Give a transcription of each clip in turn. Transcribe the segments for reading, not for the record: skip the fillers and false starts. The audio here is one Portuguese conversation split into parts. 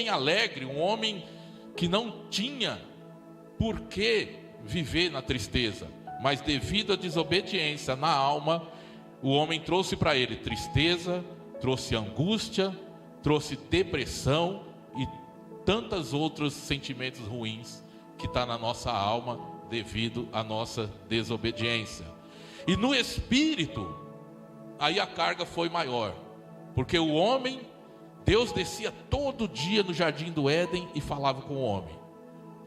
homem alegre, um homem que não tinha por que viver na tristeza, mas devido à desobediência na alma, o homem trouxe para ele tristeza, trouxe angústia, trouxe depressão e tantos outros sentimentos ruins que está na nossa alma devido à nossa desobediência. E no espírito, aí a carga foi maior, porque o homem, Deus descia todo dia no jardim do Éden e falava com o homem,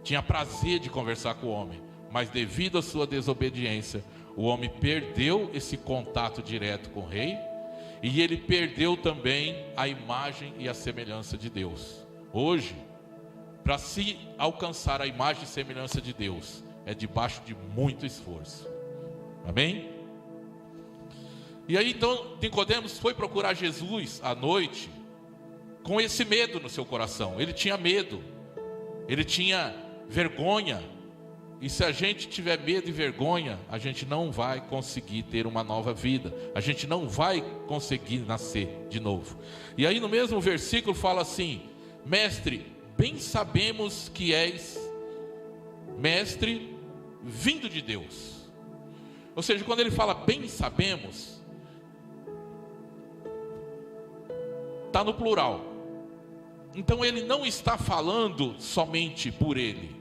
tinha prazer de conversar com o homem, mas devido à sua desobediência, o homem perdeu esse contato direto com o rei, e ele perdeu também a imagem e a semelhança de Deus. Hoje, para se alcançar a imagem e semelhança de Deus, é debaixo de muito esforço. Amém? E aí então Nicodemos foi procurar Jesus à noite com esse medo no seu coração. Ele tinha medo, ele tinha vergonha. E se a gente tiver medo e vergonha, a gente não vai conseguir ter uma nova vida, a gente não vai conseguir nascer de novo. E aí no mesmo versículo fala assim: mestre, bem sabemos que és mestre vindo de Deus. Ou seja, quando ele fala bem sabemos, está no plural. Então ele não está falando somente por ele,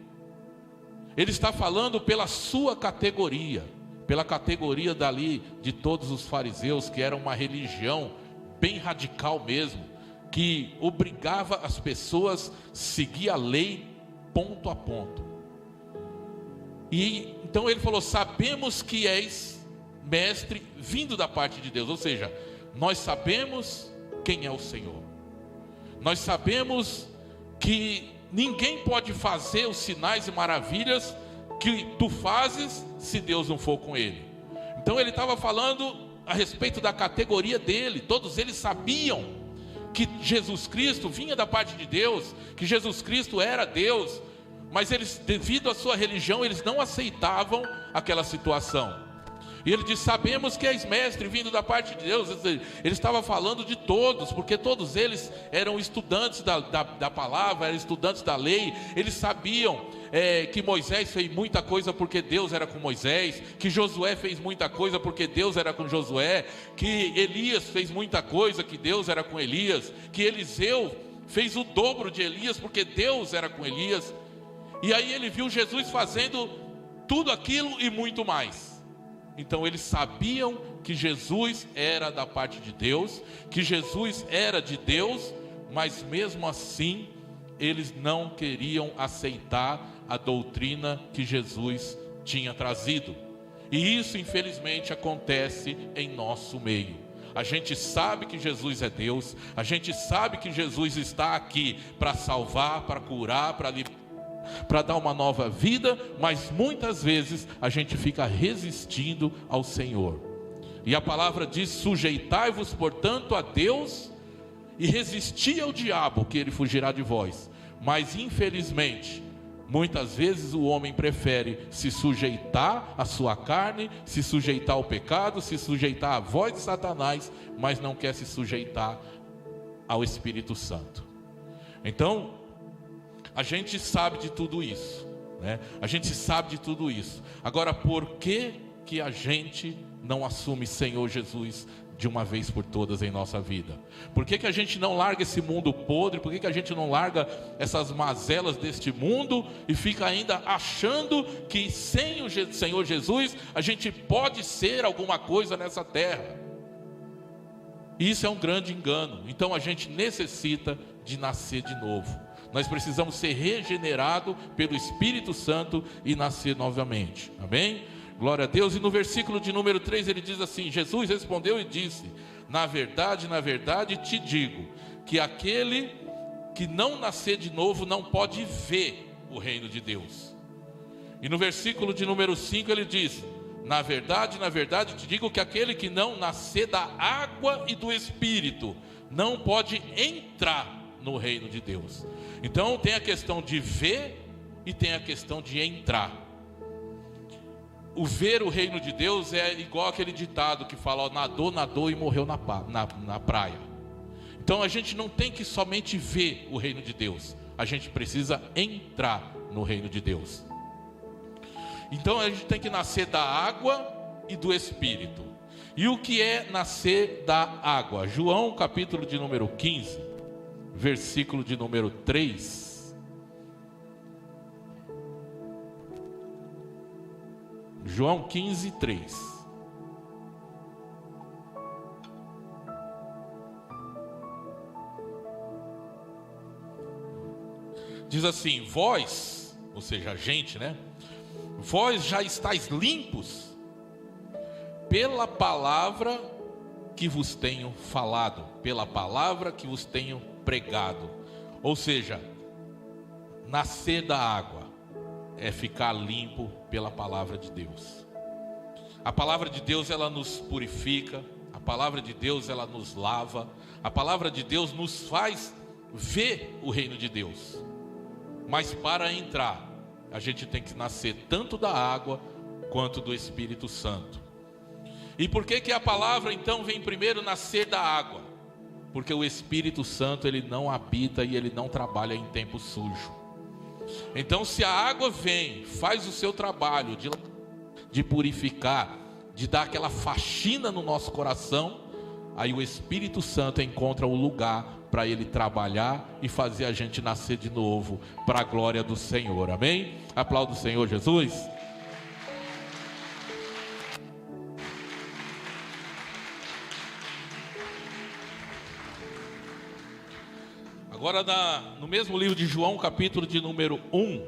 ele está falando pela sua categoria, pela categoria dali de todos os fariseus, que era uma religião bem radical mesmo, que obrigava as pessoas a seguir a lei ponto a ponto. E então ele falou: sabemos que és mestre vindo da parte de Deus. Ou seja, nós sabemos quem é o Senhor, nós sabemos que ninguém pode fazer os sinais e maravilhas que tu fazes se Deus não for com ele. Então ele estava falando a respeito da categoria dele. Todos eles sabiam que Jesus Cristo vinha da parte de Deus, que Jesus Cristo era Deus, mas eles, devido à sua religião, eles não aceitavam aquela situação. E ele diz: sabemos que és mestre vindo da parte de Deus. Ele estava falando de todos, porque todos eles eram estudantes da palavra, eram estudantes da lei. Eles sabiam que Moisés fez muita coisa porque Deus era com Moisés, que Josué fez muita coisa porque Deus era com Josué, que Elias fez muita coisa, que Deus era com Elias, que Eliseu fez o dobro de Elias porque Deus era com Elias. E aí ele viu Jesus fazendo tudo aquilo e muito mais. Então eles sabiam que Jesus era da parte de Deus, que Jesus era de Deus, mas mesmo assim eles não queriam aceitar a doutrina que Jesus tinha trazido. E isso infelizmente acontece em nosso meio. A gente sabe que Jesus é Deus, a gente sabe que Jesus está aqui para salvar, para curar, para libertar, para dar uma nova vida, mas muitas vezes a gente fica resistindo ao Senhor. E a palavra diz: sujeitai-vos portanto a Deus e resisti ao diabo, que ele fugirá de vós. Mas infelizmente, muitas vezes o homem prefere se sujeitar à sua carne, se sujeitar ao pecado, se sujeitar à voz de Satanás, mas não quer se sujeitar ao Espírito Santo. Então, a gente sabe de tudo isso, né? A gente sabe de tudo isso. Agora, por que a gente não assume Senhor Jesus de uma vez por todas em nossa vida? Por que a gente não larga esse mundo podre? Por que a gente não larga essas mazelas deste mundo e fica ainda achando que sem o Senhor Jesus a gente pode ser alguma coisa nessa terra? Isso é um grande engano. Então a gente necessita de nascer de novo. Nós precisamos ser regenerados pelo Espírito Santo e nascer novamente. Amém? Glória a Deus. E no versículo de número 3 ele diz assim: Jesus respondeu e disse: na verdade, te digo, que aquele que não nascer de novo não pode ver o reino de Deus. E no versículo de número 5 ele diz: na verdade, te digo que aquele que não nascer da água e do Espírito não pode entrar no reino de Deus. Então tem a questão de ver e tem a questão de entrar. O ver o reino de Deus é igual aquele ditado que fala: ó, nadou e morreu na praia. Então a gente não tem que somente ver o reino de Deus, a gente precisa entrar no reino de Deus. Então a gente tem que nascer da água e do Espírito. E o que é nascer da água? João capítulo de número 15, versículo de número 3. João 15, 3. Diz assim: vós, ou seja, a gente, né? Vós já estáis limpos pela palavra que vos tenho falado, pela palavra que vos tenho pregado. Ou seja, nascer da água é ficar limpo pela palavra de Deus. A palavra de Deus, ela nos purifica, a palavra de Deus, ela nos lava, a palavra de Deus nos faz ver o reino de Deus. Mas para entrar, a gente tem que nascer tanto da água quanto do Espírito Santo. E por que a palavra então vem primeiro nascer da água? Porque o Espírito Santo, ele não habita e ele não trabalha em tempo sujo. Então se a água vem, faz o seu trabalho de purificar, de dar aquela faxina no nosso coração, aí o Espírito Santo encontra o lugar para ele trabalhar e fazer a gente nascer de novo para a glória do Senhor, amém? Aplauda o Senhor Jesus. Agora no mesmo livro de João, capítulo de número 1,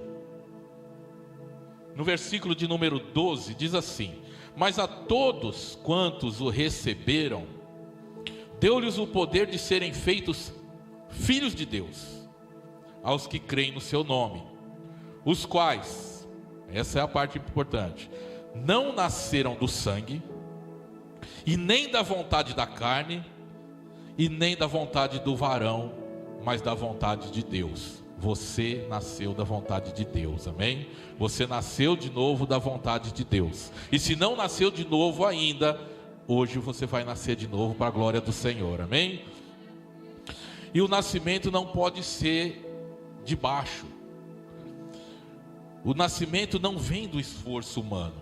no versículo de número 12, diz assim: mas a todos quantos o receberam, deu-lhes o poder de serem feitos filhos de Deus, aos que creem no seu nome, os quais, essa é a parte importante, não nasceram do sangue, e nem da vontade da carne, e nem da vontade do varão, mas da vontade de Deus. Você nasceu da vontade de Deus, amém? Você nasceu de novo da vontade de Deus. E se não nasceu de novo ainda, hoje você vai nascer de novo para a glória do Senhor, amém? E o nascimento não pode ser de baixo. O nascimento não vem do esforço humano.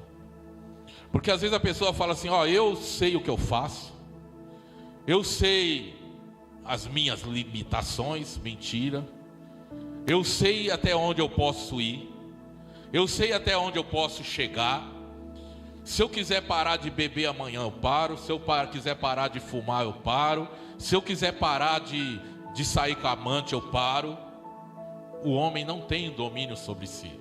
Porque às vezes a pessoa fala assim: ó, eu sei o que eu faço, eu sei as minhas limitações, mentira. Eu sei até onde eu posso ir, eu sei até onde eu posso chegar. Se eu quiser parar de beber amanhã, eu paro. Se eu quiser parar de fumar, eu paro. Se eu quiser parar de sair com a amante, eu paro. O homem não tem domínio sobre si.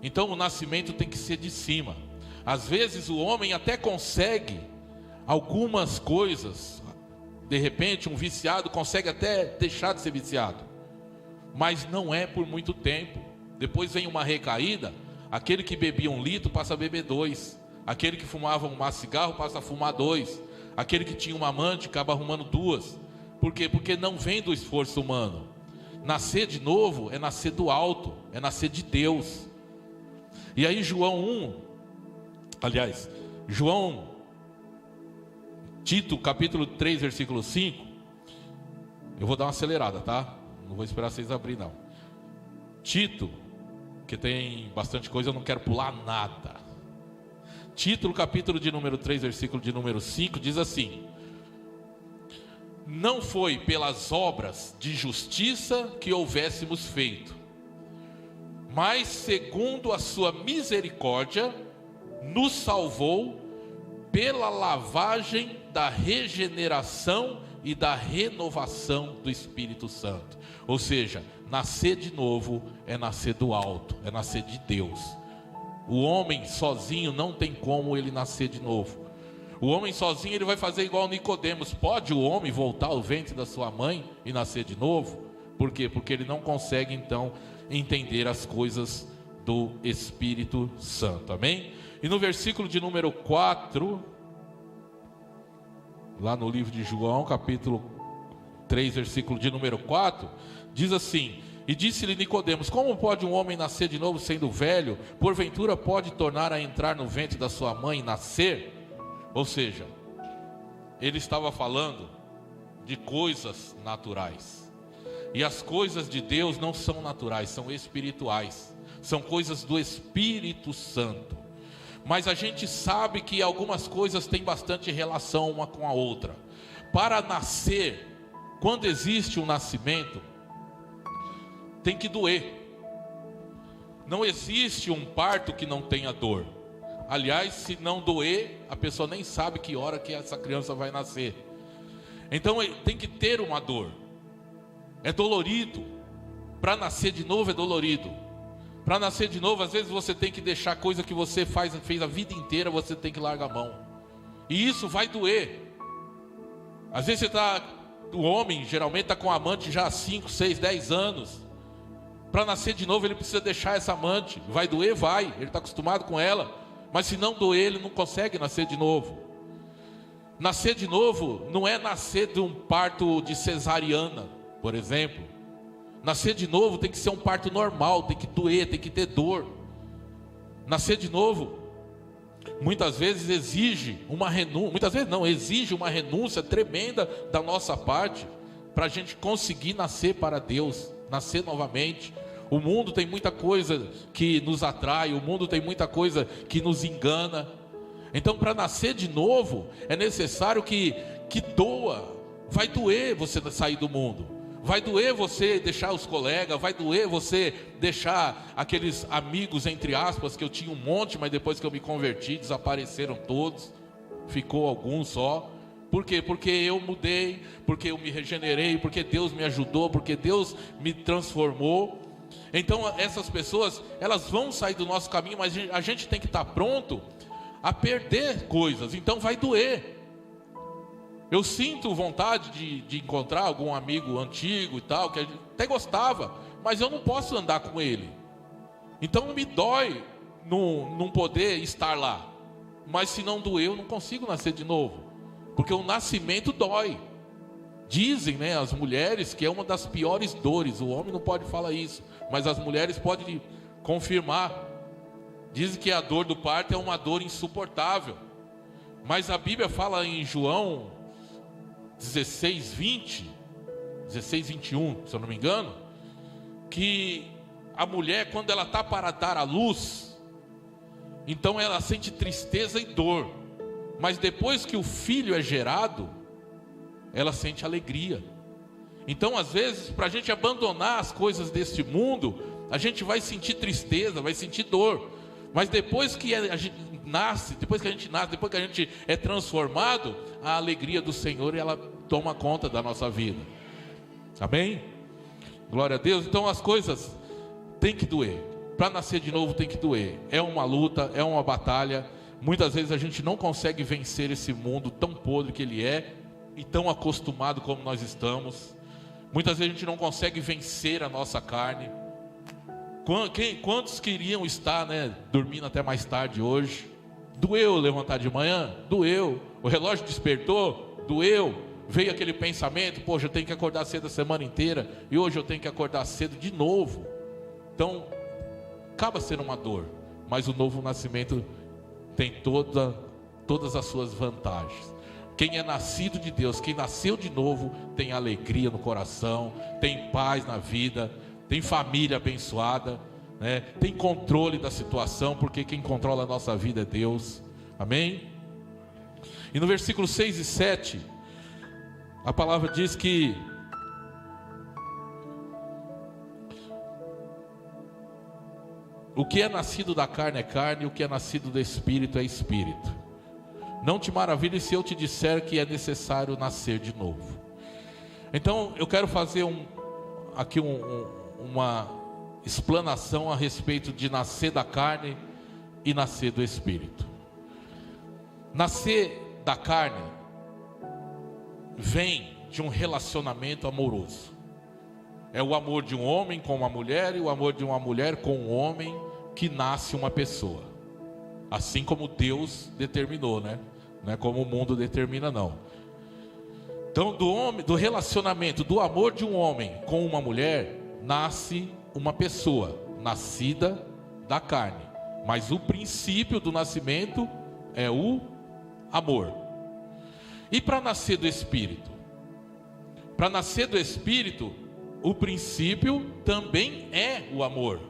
Então o nascimento tem que ser de cima. Às vezes o homem até consegue algumas coisas. De repente um viciado consegue até deixar de ser viciado, mas não é por muito tempo. Depois vem uma recaída. Aquele que bebia 1 litro passa a beber 2. Aquele que fumava um cigarro passa a fumar 2. Aquele que tinha uma amante acaba arrumando 2. Por quê? Porque não vem do esforço humano. Nascer de novo é nascer do alto, é nascer de Deus. E aí Tito capítulo 3 versículo 5. Eu vou dar uma acelerada, tá? Não vou esperar vocês abrir não. Tito, que tem bastante coisa, eu não quero pular nada. Tito capítulo de número 3 versículo de número 5 diz assim: não foi pelas obras de justiça que houvéssemos feito, mas segundo a sua misericórdia nos salvou pela lavagem da regeneração e da renovação do Espírito Santo. Ou seja, nascer de novo é nascer do alto, é nascer de Deus. O homem sozinho não tem como ele nascer de novo. O homem sozinho ele vai fazer igual Nicodemos. Pode o homem voltar ao ventre da sua mãe e nascer de novo? Por quê? Porque ele não consegue então entender as coisas do Espírito Santo, amém? E no versículo de número 4, lá no livro de João, capítulo 3, versículo de número 4, diz assim: e disse-lhe Nicodemos: como pode um homem nascer de novo sendo velho? Porventura pode tornar a entrar no ventre da sua mãe e nascer? Ou seja, ele estava falando de coisas naturais. E as coisas de Deus não são naturais, são espirituais. São coisas do Espírito Santo. Mas a gente sabe que algumas coisas têm bastante relação uma com a outra. Para nascer, quando existe um nascimento, tem que doer. Não existe um parto que não tenha dor. Aliás, se não doer, a pessoa nem sabe que hora que essa criança vai nascer. Então tem que ter uma dor. É dolorido. Para nascer de novo é dolorido. Para nascer de novo, às vezes você tem que deixar coisa que você fez a vida inteira, você tem que largar a mão. E isso vai doer. Às vezes o homem geralmente está com a amante já há 5, 6, 10 anos. Para nascer de novo ele precisa deixar essa amante. Vai doer? Vai, ele está acostumado com ela. Mas se não doer, ele não consegue nascer de novo. Nascer de novo não é nascer de um parto de cesariana, por exemplo. Nascer de novo tem que ser um parto normal, tem que doer, tem que ter dor. Nascer de novo, muitas vezes exige uma renúncia, muitas vezes não, exige uma renúncia tremenda da nossa parte, para a gente conseguir nascer para Deus, nascer novamente. O mundo tem muita coisa que nos atrai, o mundo tem muita coisa que nos engana. Então, para nascer de novo, é necessário que doa. Vai doer você sair do mundo. Vai doer você deixar os colegas, vai doer você deixar aqueles amigos, entre aspas, que eu tinha um monte, mas depois que eu me converti, desapareceram todos, ficou alguns só. Por quê? Porque eu mudei, porque eu me regenerei, porque Deus me ajudou, porque Deus me transformou. Então essas pessoas, elas vão sair do nosso caminho, mas a gente tem que estar pronto a perder coisas, então vai doer. Eu sinto vontade de encontrar algum amigo antigo e tal, que até gostava, mas eu não posso andar com ele. Então me dói não poder estar lá. Mas se não doer, eu não consigo nascer de novo. Porque o nascimento dói. Dizem, né, as mulheres que é uma das piores dores. O homem não pode falar isso, mas as mulheres podem confirmar. Dizem que a dor do parto é uma dor insuportável. Mas a Bíblia fala em João 16, 20, 16, 21, se eu não me engano, que a mulher, quando ela está para dar à luz, então ela sente tristeza e dor, mas depois que o filho é gerado, ela sente alegria. Então às vezes, para a gente abandonar as coisas deste mundo, a gente vai sentir tristeza, vai sentir dor, mas depois que a gente nasce, depois que a gente é transformado, a alegria do Senhor, ela toma conta da nossa vida. Amém? Glória a Deus. Então as coisas têm que doer. Para nascer de novo tem que doer. É uma luta, é uma batalha. Muitas vezes a gente não consegue vencer esse mundo tão podre que ele é e tão acostumado como nós estamos. Muitas vezes a gente não consegue vencer a nossa carne. Quantos queriam estar, né, dormindo até mais tarde hoje? Doeu levantar de manhã? Doeu. O relógio despertou? Doeu. Veio aquele pensamento: poxa, eu tenho que acordar cedo a semana inteira e hoje eu tenho que acordar cedo de novo. Então, acaba sendo uma dor, mas o novo nascimento tem todas as suas vantagens. Quem é nascido de Deus, quem nasceu de novo, tem alegria no coração, tem paz na vida, tem família abençoada, né? Tem controle da situação, porque quem controla a nossa vida é Deus. Amém? E no versículo 6 e 7, a palavra diz que o que é nascido da carne é carne, e o que é nascido do Espírito é Espírito. Não te maravilhes se eu te disser que é necessário nascer de novo. Então eu quero fazer uma explanação a respeito de nascer da carne e nascer do Espírito. Nascer da carne vem de um relacionamento amoroso. É o amor de um homem com uma mulher e o amor de uma mulher com um homem que nasce uma pessoa. Assim como Deus determinou, né? Não é como o mundo determina, não. Então, do relacionamento, do amor de um homem com uma mulher, nasce uma pessoa, nascida da carne. Mas o princípio do nascimento é o amor. E para nascer do Espírito? Para nascer do Espírito, o princípio também é o amor.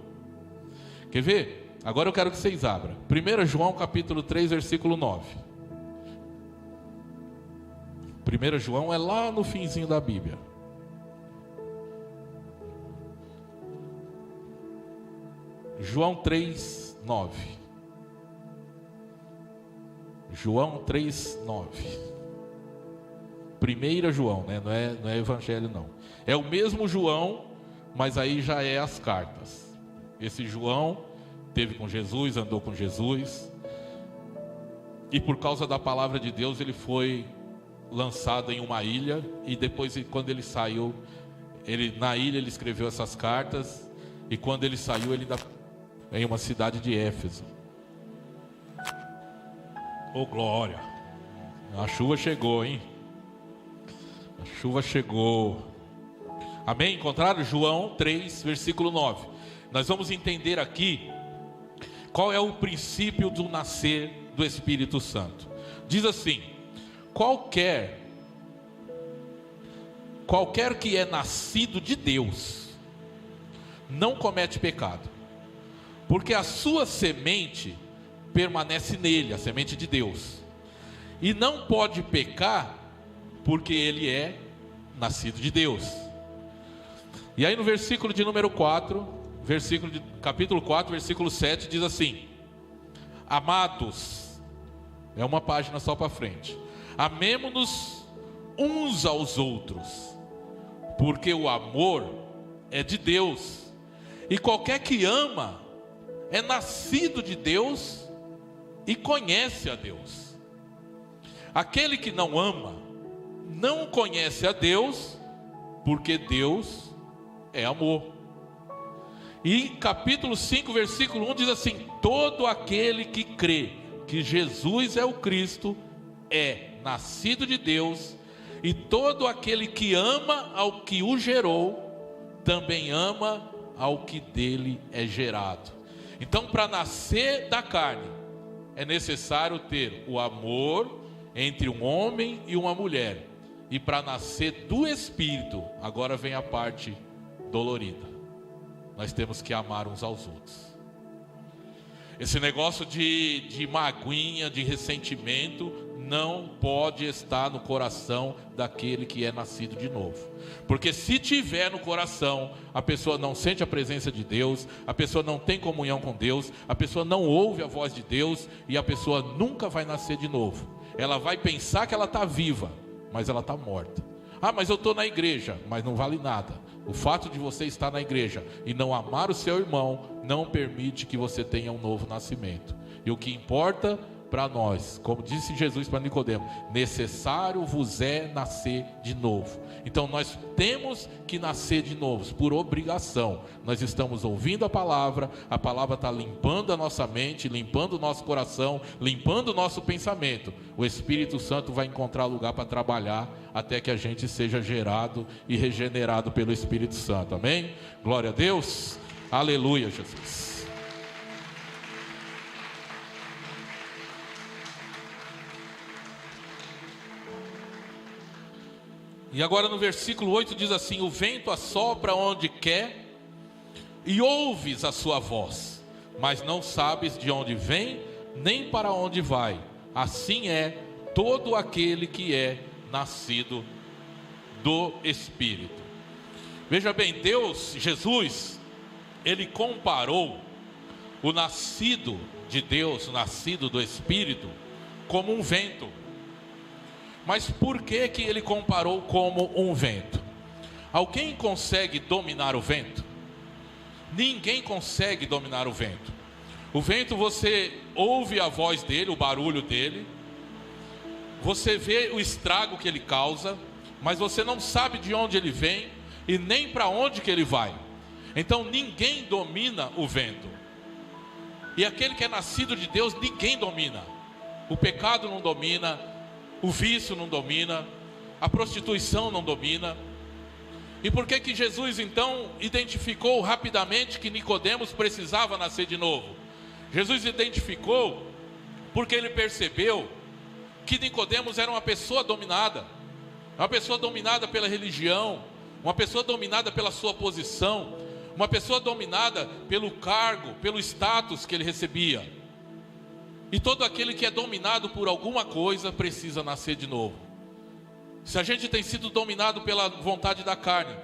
Quer ver? Agora eu quero que vocês abram 1 João capítulo 3, versículo 9. 1 João é lá no finzinho da Bíblia. João 3, 9. João 3, 9. 1 João, né? Não é evangelho não. É o mesmo João, mas aí já é as cartas. Esse João esteve com Jesus, andou com Jesus, e por causa da palavra de Deus ele foi lançado em uma ilha, e depois, quando ele saiu, na ilha ele escreveu essas cartas, e quando ele saiu, ele em uma cidade de Éfeso. Oh glória! A chuva chegou, hein? A chuva chegou. Amém? Encontraram? João 3, versículo 9. Nós vamos entender aqui qual é o princípio do nascer do Espírito Santo. Diz assim: qualquer que é nascido de Deus não comete pecado, porque a sua semente permanece nele, a semente de Deus, e não pode pecar, porque ele é nascido de Deus. E aí no versículo de número 4, capítulo 4, versículo 7, diz assim: amados, é uma página só para frente, amemo-nos uns aos outros, porque o amor é de Deus, e qualquer que ama é nascido de Deus e conhece a Deus. Aquele que não ama não conhece a Deus, porque Deus é amor. E capítulo 5, versículo 1 diz assim: todo aquele que crê que Jesus é o Cristo é nascido de Deus, e todo aquele que ama ao que o gerou também ama ao que dele é gerado. Então, para nascer da carne é necessário ter o amor entre um homem e uma mulher, e para nascer do Espírito, agora vem a parte dolorida, nós temos que amar uns aos outros. Esse negócio de magoinha, de ressentimento, não pode estar no coração daquele que é nascido de novo. Porque se tiver no coração, a pessoa não sente a presença de Deus, a pessoa não tem comunhão com Deus, a pessoa não ouve a voz de Deus, e a pessoa nunca vai nascer de novo. Ela vai pensar que ela está viva, mas ela está morta. Ah, mas eu estou na igreja, mas não vale nada. O fato de você estar na igreja e não amar o seu irmão não permite que você tenha um novo nascimento. E o que importa para nós, como disse Jesus para Nicodemo, necessário vos é nascer de novo. Então nós temos que nascer de novo, por obrigação. Nós estamos ouvindo a palavra está limpando a nossa mente, limpando o nosso coração, limpando o nosso pensamento. O Espírito Santo vai encontrar lugar para trabalhar, até que a gente seja gerado e regenerado pelo Espírito Santo, amém? Glória a Deus, aleluia, Jesus. E agora no versículo 8 diz assim: o vento assopra onde quer, e ouves a sua voz, mas não sabes de onde vem, nem para onde vai. Assim é todo aquele que é nascido do Espírito. Veja bem, Jesus, ele comparou o nascido de Deus, o nascido do Espírito, como um vento. Mas por que ele comparou como um vento? Alguém consegue dominar o vento? Ninguém consegue dominar o vento. O vento, você ouve a voz dele, o barulho dele, você vê o estrago que ele causa, mas você não sabe de onde ele vem e nem para onde que ele vai. Então ninguém domina o vento. E aquele que é nascido de Deus, ninguém domina. O pecado não domina, o vício não domina, a prostituição não domina. E por que Jesus então identificou rapidamente que Nicodemos precisava nascer de novo? Jesus identificou porque ele percebeu que Nicodemos era uma pessoa dominada. uma pessoa dominada pela religião, uma pessoa dominada pela sua posição, uma pessoa dominada pelo cargo, pelo status que ele recebia. E todo aquele que é dominado por alguma coisa precisa nascer de novo. Se a gente tem sido dominado pela vontade da carne,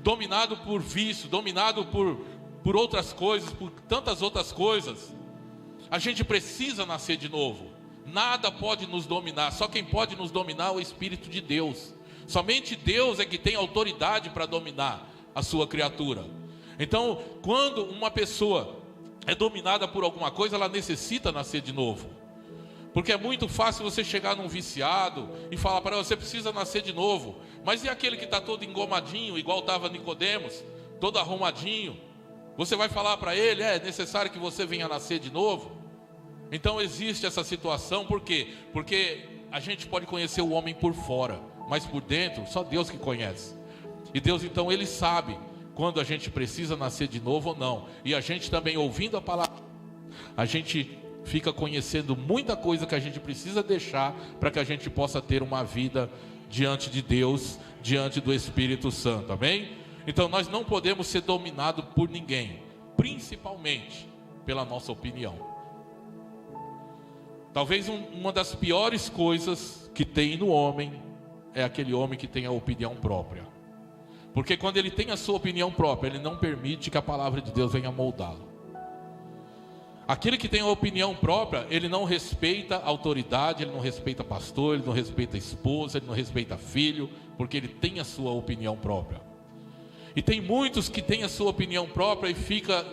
dominado por vício, dominado por outras coisas, por tantas outras coisas, a gente precisa nascer de novo. Nada pode nos dominar, só quem pode nos dominar é o Espírito de Deus. Somente Deus é que tem autoridade para dominar a sua criatura. Então, quando uma pessoa é dominada por alguma coisa, ela necessita nascer de novo. Porque é muito fácil você chegar num viciado e falar para ele: você precisa nascer de novo. Mas e aquele que está todo engomadinho, igual estava Nicodemos, todo arrumadinho? Você vai falar para ele: é necessário que você venha nascer de novo? Então existe essa situação, por quê? Porque a gente pode conhecer o homem por fora, mas por dentro só Deus que conhece. E Deus então, Ele sabe quando a gente precisa nascer de novo ou não. E a gente também, ouvindo a palavra, a gente fica conhecendo muita coisa que a gente precisa deixar para que a gente possa ter uma vida diante de Deus, diante do Espírito Santo, amém? Então nós não podemos ser dominados por ninguém, principalmente pela nossa opinião. Talvez uma das piores coisas que tem no homem é aquele homem que tem a opinião própria. Porque quando ele tem a sua opinião própria, ele não permite que a palavra de Deus venha moldá-lo. Aquele que tem a opinião própria, ele não respeita a autoridade, ele não respeita pastor, ele não respeita a esposa, ele não respeita filho, porque ele tem a sua opinião própria. E tem muitos que têm a sua opinião própria e fica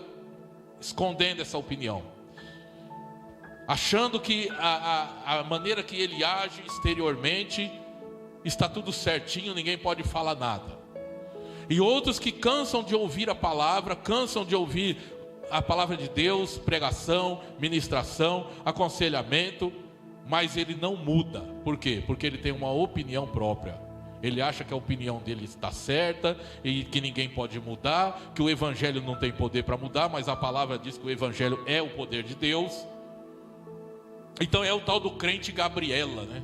escondendo essa opinião, achando que a maneira que ele age exteriormente está tudo certinho, ninguém pode falar nada. E outros que cansam de ouvir a palavra, cansam de ouvir a palavra de Deus, pregação, ministração, aconselhamento, mas ele não muda. Por quê? Porque ele tem uma opinião própria. Ele acha que a opinião dele está certa e que ninguém pode mudar, que o evangelho não tem poder para mudar, mas a palavra diz que o evangelho é o poder de Deus. Então é o tal do crente Gabriela, né?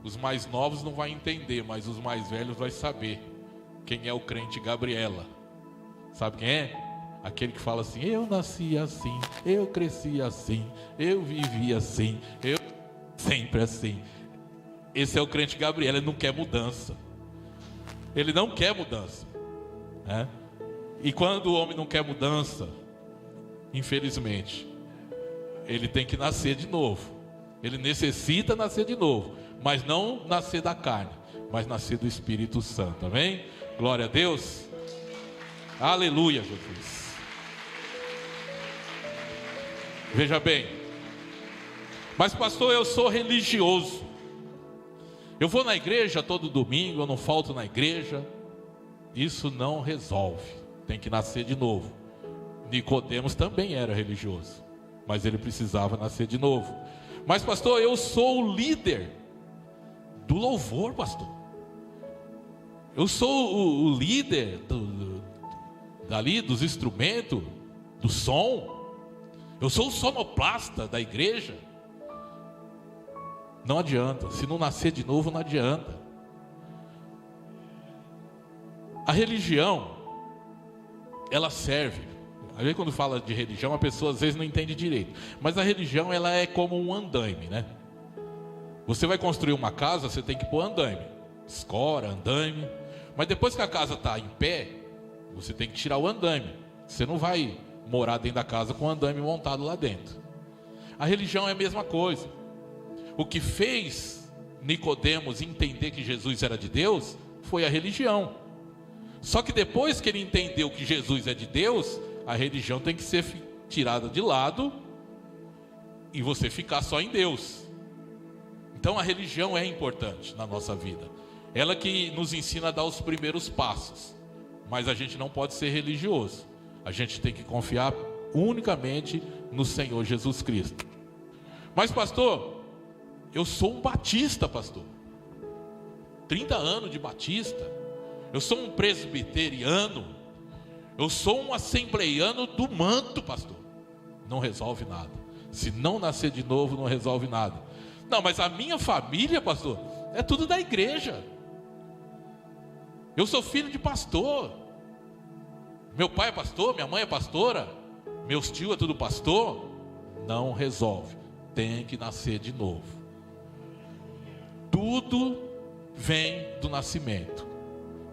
Os mais novos não vão entender, mas os mais velhos vão saber quem é o crente Gabriela. Sabe quem é? Aquele que fala assim: eu nasci assim, eu cresci assim, eu vivi assim, eu sempre assim. Esse é o crente Gabriela, ele não quer mudança. Ele não quer mudança, né? E quando o homem não quer mudança, infelizmente, ele tem que nascer de novo. Ele necessita nascer de novo, mas não nascer da carne, mas nascer do Espírito Santo, amém? Glória a Deus. Aleluia, Jesus. Veja bem, mas pastor, eu sou religioso, eu vou na igreja todo domingo, eu não falto na igreja. Isso não resolve, tem que nascer de novo. Nicodemos também era religioso, mas ele precisava nascer de novo. Mas pastor, eu sou o líder do louvor, pastor. Eu sou o líder dali dos instrumentos, do som. Eu sou o sonoplasta da igreja. Não adianta, se não nascer de novo não adianta. A religião, ela serve. A gente, quando fala de religião, a pessoa às vezes não entende direito. Mas a religião, ela é como um andaime, né? Você vai construir uma casa, você tem que pôr andaime, escora, andaime. Mas depois que a casa está em pé, você tem que tirar o andaime. Você não vai morar dentro da casa com o andaime montado lá dentro. A religião é a mesma coisa. O que fez Nicodemos entender que Jesus era de Deus foi a religião. Só que depois que ele entendeu que Jesus é de Deus, a religião tem que ser tirada de lado e você ficar só em Deus. Então a religião é importante na nossa vida. Ela que nos ensina a dar os primeiros passos. Mas a gente não pode ser religioso. A gente tem que confiar unicamente no Senhor Jesus Cristo. Mas pastor, eu sou um batista, pastor. 30 anos de batista. Eu sou um presbiteriano. Eu sou um assembleiano do manto, pastor. Não resolve nada. Se não nascer de novo, não resolve nada. Não, mas a minha família, pastor, É tudo da igreja. Eu sou filho de pastor. Meu pai é pastor, minha mãe é pastora, meus tios é tudo pastor. Não resolve. Tem que nascer de novo. Tudo vem do nascimento.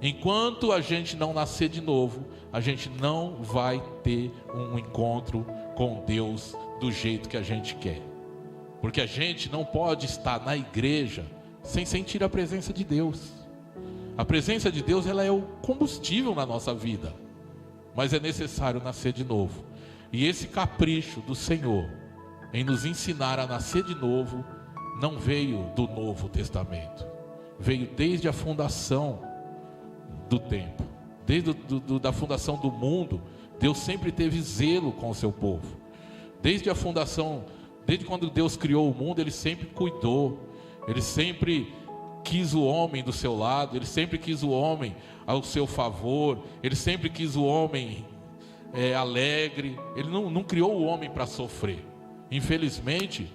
Enquanto a gente não nascer de novo, a gente não vai ter um encontro com Deus do jeito que a gente quer. Porque a gente não pode estar na igreja sem sentir a presença de Deus. A presença de Deus, ela é o combustível na nossa vida. Mas é necessário nascer de novo. E esse capricho do Senhor em nos ensinar a nascer de novo não veio do Novo Testamento. Veio desde a fundação do tempo. Desde da fundação do mundo, Deus sempre teve zelo com o seu povo. Desde a fundação, desde quando Deus criou o mundo, Ele sempre cuidou. Ele sempre quis o homem do seu lado. Ele sempre quis o homem ao seu favor. Ele sempre quis o homem alegre. Ele não criou o homem para sofrer. Infelizmente,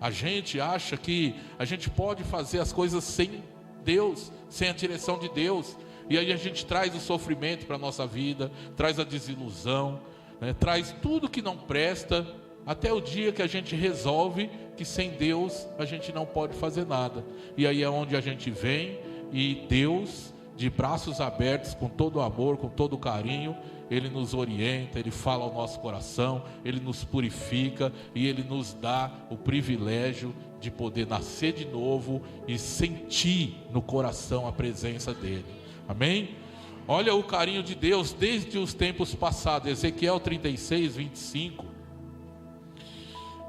a gente acha que a gente pode fazer as coisas sem Deus, sem a direção de Deus. E aí a gente traz o sofrimento para a nossa vida, traz a desilusão, né? Traz tudo que não presta, até o dia que a gente resolve que sem Deus a gente não pode fazer nada. E aí é onde a gente vem e Deus, de braços abertos, com todo o amor, com todo o carinho, Ele nos orienta, Ele fala ao nosso coração, Ele nos purifica e Ele nos dá o privilégio de poder nascer de novo e sentir no coração a presença dEle. Amém? Olha o carinho de Deus desde os tempos passados. Ezequiel 36, 25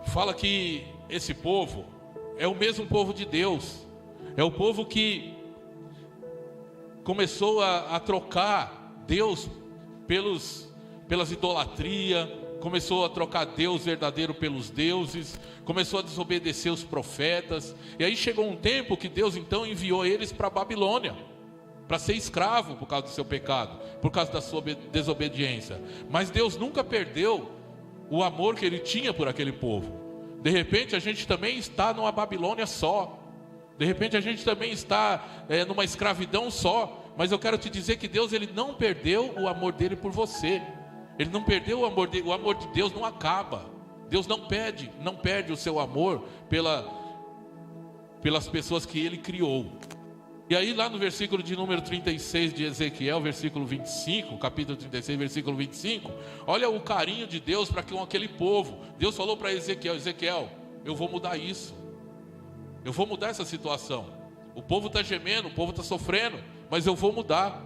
fala que esse povo é o mesmo povo de Deus. É o povo que começou a trocar Deus pelas idolatrias, começou a trocar Deus verdadeiro pelos deuses, começou a desobedecer os profetas. E aí chegou um tempo que Deus então enviou eles para a Babilônia, para ser escravo por causa do seu pecado, por causa da sua desobediência. Mas Deus nunca perdeu o amor que Ele tinha por aquele povo. De repente a gente também está numa Babilônia só. De repente a gente também está numa escravidão só. Mas eu quero te dizer que Deus, Ele não perdeu o amor dEle por você. Ele não perdeu o amor dEle. O amor de Deus não acaba. Deus não perde o seu amor pelas pessoas que Ele criou. E aí lá no versículo de número 36 de Ezequiel, versículo 25, capítulo 36, versículo 25, olha o carinho de Deus para com aquele povo. Deus falou para Ezequiel: Ezequiel, eu vou mudar isso. Eu vou mudar essa situação. O povo está gemendo, o povo está sofrendo, mas eu vou mudar.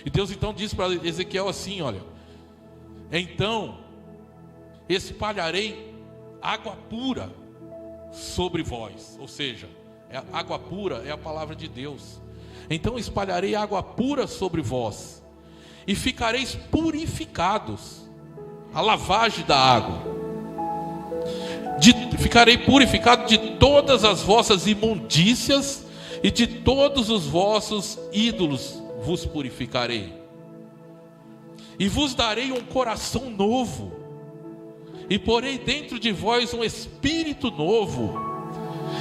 E Deus então diz para Ezequiel assim, olha: então espalharei água pura sobre vós. Ou seja, água pura é a palavra de Deus. Então espalharei água pura sobre vós, e ficareis purificados. A lavagem da água. Ficarei purificado de todas as vossas imundícias, e de todos os vossos ídolos vos purificarei. E vos darei um coração novo, e porei dentro de vós um espírito novo.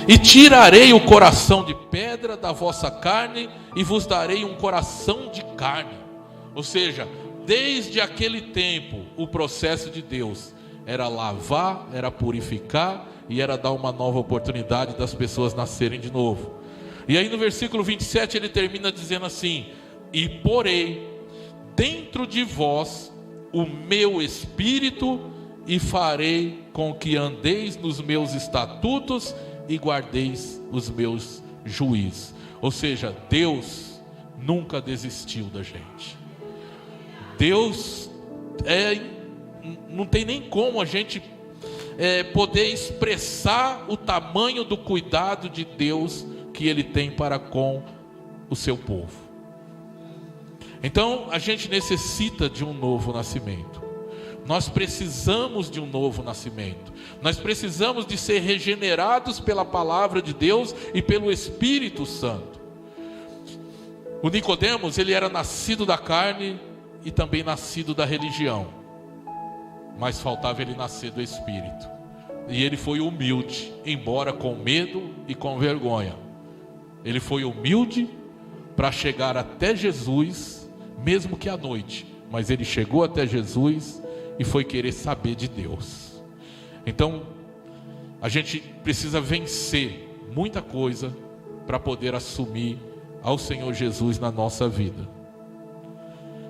E tirarei o coração de pedra da vossa carne, e vos darei um coração de carne. Ou seja, desde aquele tempo, o processo de Deus era lavar, era purificar, e era dar uma nova oportunidade das pessoas nascerem de novo. E aí no versículo 27 ele termina dizendo assim: e porei dentro de vós o meu espírito, e farei com que andeis nos meus estatutos e guardeis os meus juízos. Ou seja, Deus nunca desistiu da gente. Deus não tem nem como a gente poder expressar o tamanho do cuidado de Deus que Ele tem para com o seu povo. Então a gente necessita de um novo nascimento. Nós precisamos de um novo nascimento. Nós precisamos de ser regenerados pela palavra de Deus e pelo Espírito Santo. O Nicodemos, ele era nascido da carne e também nascido da religião, mas faltava ele nascer do Espírito. E ele foi humilde, embora com medo e com vergonha. Ele foi humilde para chegar até Jesus, mesmo que à noite, mas ele chegou até Jesus e foi querer saber de Deus. Então, a gente precisa vencer muita coisa para poder assumir ao Senhor Jesus na nossa vida.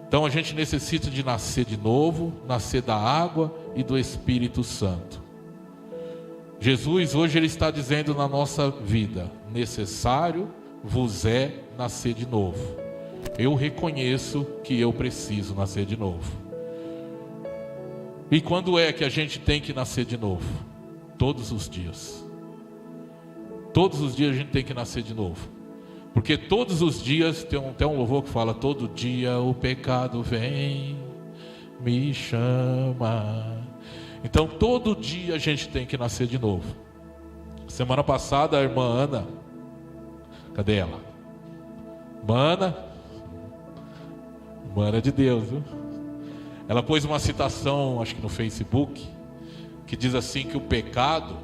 Então a gente necessita de nascer de novo, nascer da água e do Espírito Santo. Jesus hoje ele está dizendo na nossa vida: necessário vos é nascer de novo. Eu reconheço que eu preciso nascer de novo. E quando é que a gente tem que nascer de novo? Todos os dias. Todos os dias a gente tem que nascer de novo. Porque todos os dias, tem um louvor que fala: todo dia o pecado vem, me chama. Então todo dia a gente tem que nascer de novo. Semana passada a irmã Ana, cadê ela? Irmã Ana de Deus, viu? Ela pôs uma citação, acho que no Facebook, que diz assim que o pecado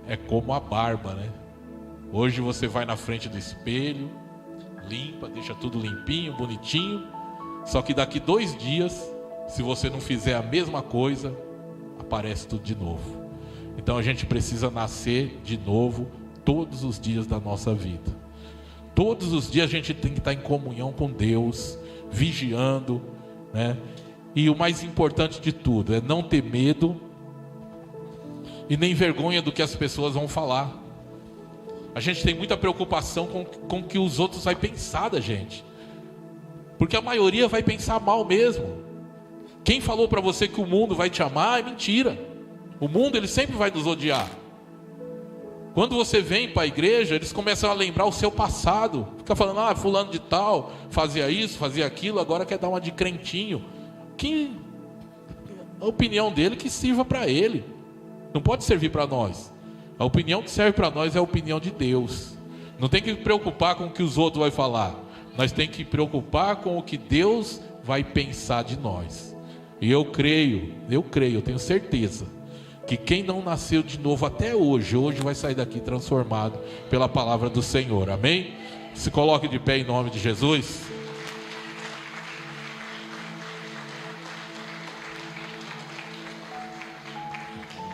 é como a barba, né? Hoje você vai na frente do espelho, limpa, deixa tudo limpinho, bonitinho. Só que daqui 2 dias, se você não fizer a mesma coisa, aparece tudo de novo. Então a gente precisa nascer de novo todos os dias da nossa vida. Todos os dias a gente tem que estar em comunhão com Deus, vigiando, né? E o mais importante de tudo é não ter medo e nem vergonha do que as pessoas vão falar. A gente tem muita preocupação com o que os outros vão pensar da gente, porque a maioria vai pensar mal mesmo. Quem falou para você que o mundo vai te amar é mentira. O mundo ele sempre vai nos odiar. Quando você vem para a igreja, eles começam a lembrar o seu passado. Fica falando: fulano de tal fazia isso, fazia aquilo, agora quer dar uma de crentinho. Que a opinião dele que sirva para ele, não pode servir para nós. A opinião que serve para nós é a opinião de Deus. Não tem que preocupar com o que os outros vão falar. Nós temos que preocupar com o que Deus vai pensar de nós. E eu creio, eu tenho certeza que quem não nasceu de novo até hoje vai sair daqui transformado pela palavra do Senhor. Amém? Se coloque de pé em nome de Jesus.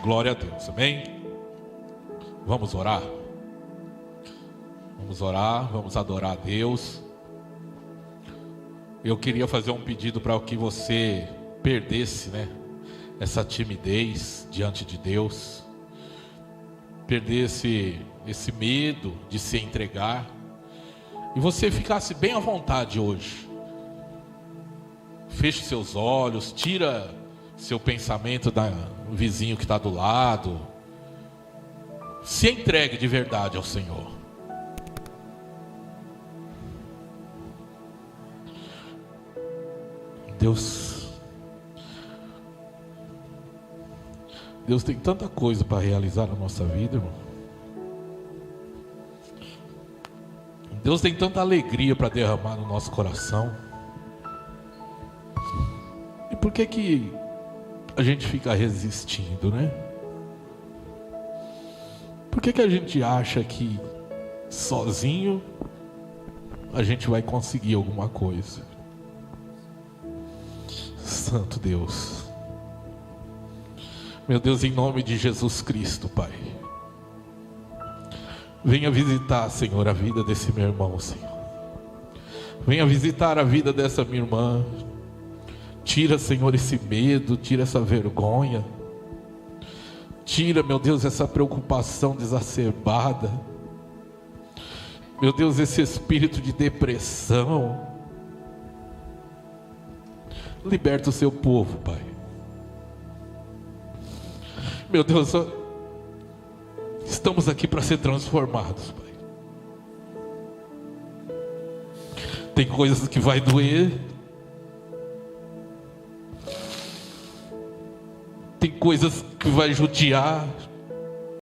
Glória a Deus, amém? Vamos orar? Vamos orar, vamos adorar a Deus. Eu queria fazer um pedido para que você perdesse, né, essa timidez diante de Deus, perdesse esse medo de se entregar, e você ficasse bem à vontade hoje. Feche seus olhos, tira seu pensamento do vizinho que está do lado. Se entregue de verdade ao Senhor. Deus tem tanta coisa para realizar na nossa vida, irmão. Deus tem tanta alegria para derramar no nosso coração. E por que a gente fica resistindo, né? Por que a gente acha que sozinho a gente vai conseguir alguma coisa? Santo Deus, meu Deus, em nome de Jesus Cristo, Pai, venha visitar, Senhor, a vida desse meu irmão, Senhor. Venha visitar a vida dessa minha irmã. Tira, Senhor, esse medo, tira essa vergonha. Tira, meu Deus, essa preocupação exacerbada. Meu Deus, esse espírito de depressão. Liberta o seu povo, Pai. Meu Deus, estamos aqui para ser transformados, Pai. Tem coisas que vai doer. Tem coisas que vai judiar.